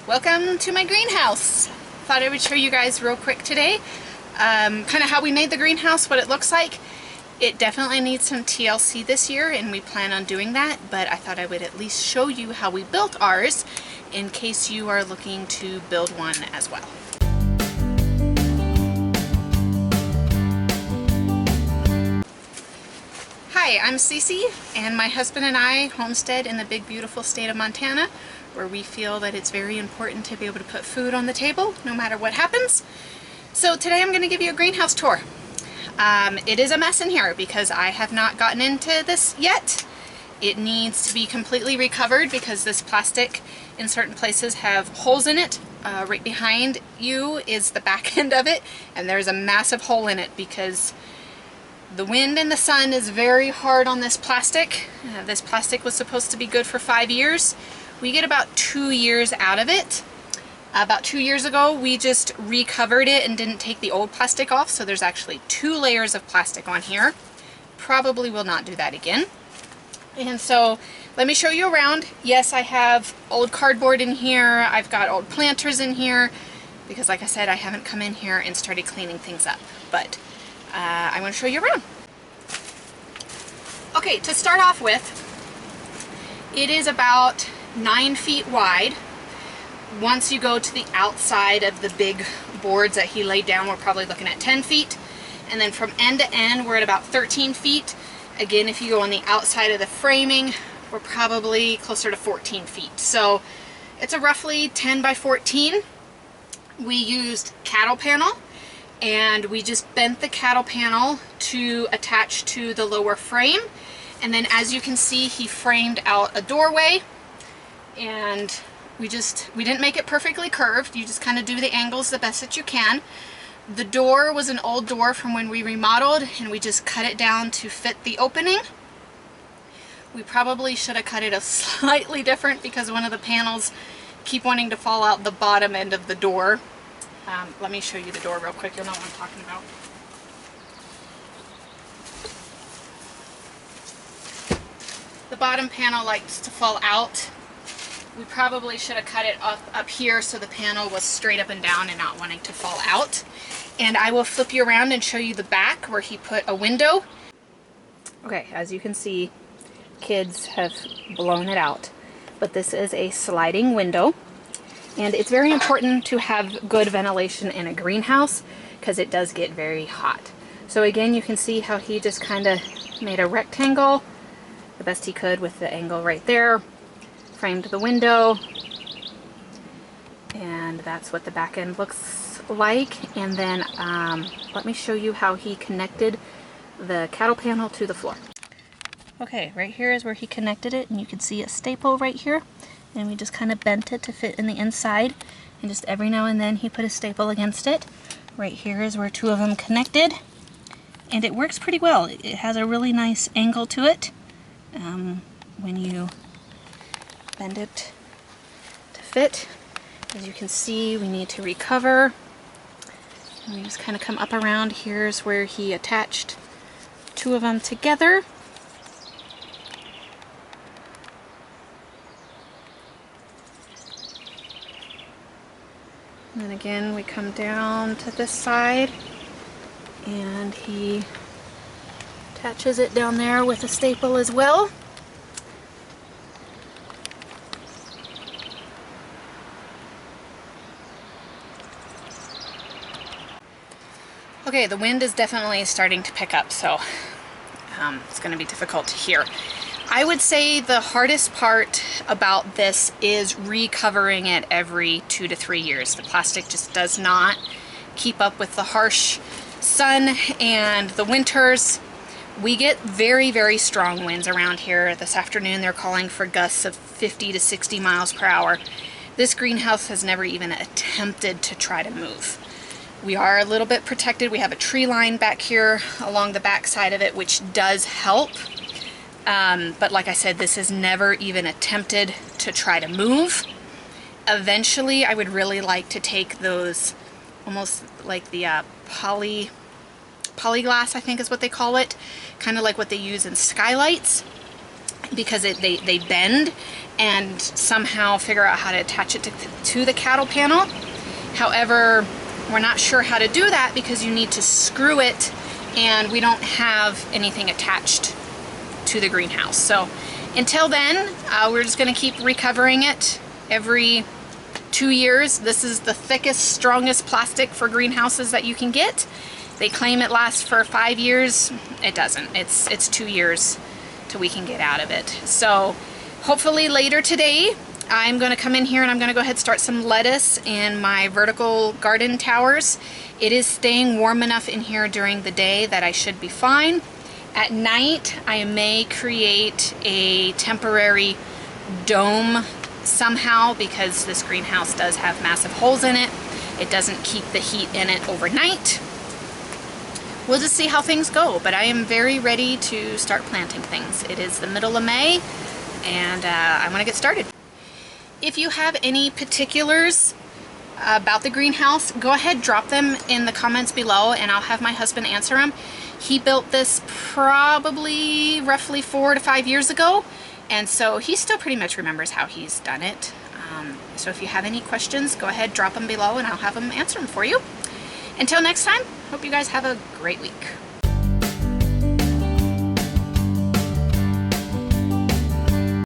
Welcome to my greenhouse. Thought I would show you guys real quick today kind of how we made the greenhouse, what it looks like. It definitely needs some TLC this year and we plan on doing that, but I thought I would at least show you how we built ours in case you are looking to build one as well. Hi, I'm Cece, and my husband and I homestead in the big beautiful state of Montana, where we feel that it's very important to be able to put food on the table no matter what happens. So today I'm going to give you a greenhouse tour. It is a mess in here because I have not gotten into this yet. It needs to be completely recovered because this plastic in certain places have holes in it. Right behind you is the back end of it, and there's a massive hole in it because the wind and the sun is very hard on this plastic. This plastic was supposed to be good for 5 years. We get about 2 years out of it. About 2 years ago, we just recovered it and didn't take the old plastic off, so there's actually 2 layers of plastic on here. Probably will not do that again. And so let me show you around. Yes, I have old cardboard in here. I've got old planters in here because, like I said, I haven't come in here and started cleaning things up. But I want to show you around. Okay, to start off with, it is about 9 feet wide. Once you go to the outside of the big boards that he laid down, we're probably looking at 10 feet. And then from end to end, we're at about 13 feet. Again, if you go on the outside of the framing, we're probably closer to 14 feet. So it's a roughly 10 by 14. We used cattle panel, and we just bent the cattle panel to attach to the lower frame. And then as you can see, he framed out a doorway, and we didn't make it perfectly curved. You just kind of do the angles the best that you can. The door was an old door from when we remodeled, and we just cut it down to fit the opening. We probably should have cut it a slightly different because one of the panels keep wanting to fall out the bottom end of the door. Let me show you the door real quick. You'll know what I'm talking about. The bottom panel likes to fall out. We probably should have cut it up here so the panel was straight up and down and not wanting to fall out. And I will flip you around and show you the back where he put a window. Okay, as you can see, kids have blown it out. But this is a sliding window. And it's very important to have good ventilation in a greenhouse because it does get very hot. So again, you can see how he just kind of made a rectangle the best he could with the angle right there. Framed the window, and that's what the back end looks like. And then let me show you how he connected the cattle panel to the floor. Okay, right here is where he connected it, and you can see a staple right here, and we just kind of bent it to fit in the inside, and just every now and then he put a staple against it. Right here is where 2 of them connected, and it works pretty well. It has a really nice angle to it when you bend it to fit. As you can see, we need to recover. And we just kind of come up around. Here's where he attached 2 of them together. And then again, we come down to this side, and he attaches it down there with a staple as well. Okay, the wind is definitely starting to pick up, so it's going to be difficult to hear. I would say the hardest part about this is recovering it every 2 to 3 years. The plastic just does not keep up with the harsh sun and the winters. We get very, very strong winds around here. This afternoon they're calling for gusts of 50 to 60 miles per hour. This greenhouse has never even attempted to try to move. We are a little bit protected. We have a tree line back here along the back side of it, which does help. But like I said, this has never even attempted to try to move. Eventually, I would really like to take those, almost like the polyglass, I think is what they call it, kind of like what they use in skylights, because they bend, and somehow figure out how to attach it to the cattle panel. However, we're not sure how to do that because you need to screw it, and we don't have anything attached to the greenhouse. So until then, we're just going to keep recovering it every 2 years. This is the thickest, strongest plastic for greenhouses that you can get. They claim it lasts for 5 years. It doesn't. It's 2 years till we can get out of it. So hopefully later today, I'm going to come in here and I'm going to go ahead and start some lettuce in my vertical garden towers. It is staying warm enough in here during the day that I should be fine. At night, I may create a temporary dome somehow, because this greenhouse does have massive holes in it. It doesn't keep the heat in it overnight. We'll just see how things go, but I am very ready to start planting things. It is the middle of May, and I want to get started. If you have any particulars about the greenhouse, go ahead, drop them in the comments below, and I'll have my husband answer them. He built this probably roughly 4 to 5 years ago, and so he still pretty much remembers how he's done it. So if you have any questions, go ahead, drop them below, and I'll have him answer them for you. Until next time, hope you guys have a great week.